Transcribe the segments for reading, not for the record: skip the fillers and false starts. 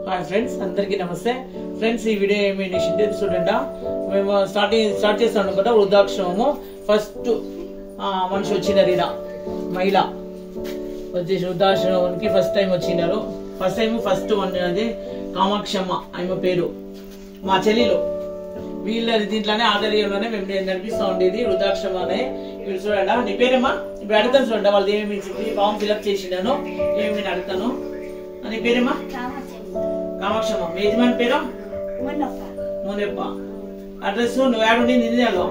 Hi friends, అందరికీ నమస్తే. Friends, ఈ వీడియో ఏమి చూడండి. మేము స్టార్ట్ చేస్తాను కదా వృద్ధాశ్రమము. ఫస్ట్ మనిషి వచ్చినారు, ఇలా మహిళ వచ్చేసి వృద్ధాశ్రమానికి ఫస్ట్ టైం వచ్చినారు. ఫస్ట్ వన్ అది కామాక్షమ్మ ఆమె పేరు, మా చెల్లిలో. వీళ్ళ దీంట్లోనే ఆదర్యంలోనే మేము నడిపిస్తూ ఉండేది వృద్ధాశ్రమాన్ని. వీళ్ళు చూడండి. నీ పేరేమ్మా? ఇప్పుడు అడుగుతాను చూడండి, వాళ్ళు ఏమేమి ఫామ్ ఫిల్అప్ చేసినాను, ఏమేమి అడుగుతాను. నీ పేరేమ్మా? కామాక్షమ్మ. మీ యజమాని పేరు? మునప్ప. అడ్రస్ నువ్వు ఏడుండి? నిందిలో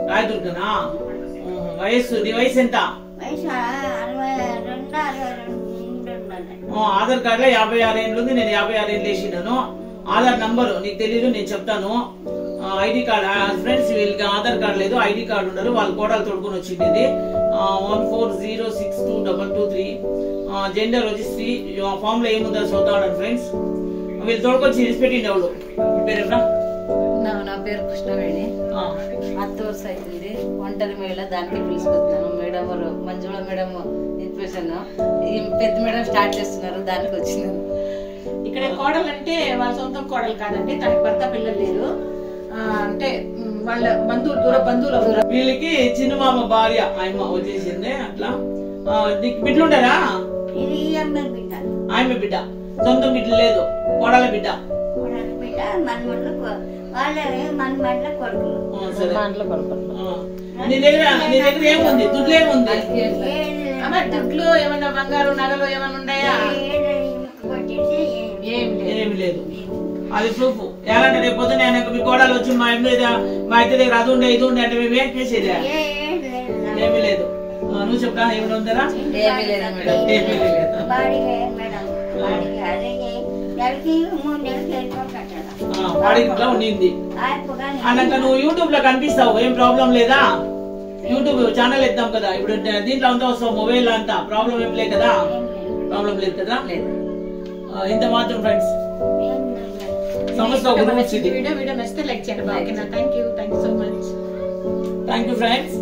రాయదుర్గనా? వయస్సు నీ వయసు ఎంత? ఆధార్ కార్డులో 56 ఏళ్ళు ఉంది. నేను 56 ఏళ్ళు వేసినాను. ఆధార్ నంబరు నీకు తెలీదు, నేను చెప్తాను. ఐడి కార్డ్ ఫ్రెండ్స్, వీళ్ళకి ఆధార్ కార్డు లేదు, ఐడి కార్డు ఉన్నారు. వాళ్ళ కోడలు తోడుకొని వచ్చింది. 14062223. జెండర్ వచ్చి స్త్రీ. ఫామ్ లో ఏముందో చూద్దాం ఫ్రెండ్స్. వీళ్ళు తోడుకొచ్చి ఇడిచిపెట్టిండి. ఎవరు పేరు? నా పేరు కృష్ణవేణి. అత్తూరు సైతుంది. ఒంటరి మహిళ, దానికి పిలుచుకొస్తున్నాను. Madam Manjula madam inspiration. పెద్ద మేడం స్టార్ట్ చేస్తున్నారు, దానికి వచ్చినారు. ఇక్కడ కోడలు అంటే వాళ్ళ సొంతం కోడలు కాదండి, తనకి భర్త పిల్లలు లేరు. అంటే వాళ్ళ బంధువులు, దూర బంధువులు. వీళ్ళకి చిన్న మామ భార్య ఆయన వచ్చేసింది. అట్లా నీకు బిడ్డలు ఉంటారా? ఆమె బిడ్డ, సొంతం బిడ్డ లేదు, కోడల బిడ్డ. నీ దగ్గర ఏముంది? దుడ్లు ఏముంది? దుడ్లు ఏమన్నా, బంగారు నగలు ఏమన్నా ఉన్నాయా? ఏమి లేదు. అది ప్రూఫ్. ఎలాంటి రేపు పొద్దున మీ కోడలు వచ్చి మా ఇంటి దగ్గర అది ఉండే ఇది ఉండే అంటే మేము ఏం చేసేది? ఏమి లేదు. నువ్వు చెప్పా, ఏమైనా ఉందరా? ఏమీ లేదు మేడం. ఏమీ లేదు. వాడికి ఇట్లా ఉండింది అన్నాక నువ్వు యూట్యూబ్ లో కనిపిస్తావు, ఏం ప్రాబ్లం లేదా? యూట్యూబ్ ఛానల్ ఇద్దాం కదా ఇప్పుడు. దీంట్లో అంతా వస్తావు, మొబైల్ అంతా ప్రాబ్లం ఏం లేదు కదా? ప్రాబ్లం లేదు కదా? ఇంత మాత్రం ఫ్రెండ్స్. వీడియో నచ్చితే లైక్ చేయండి. Thank you so much. Thank you friends.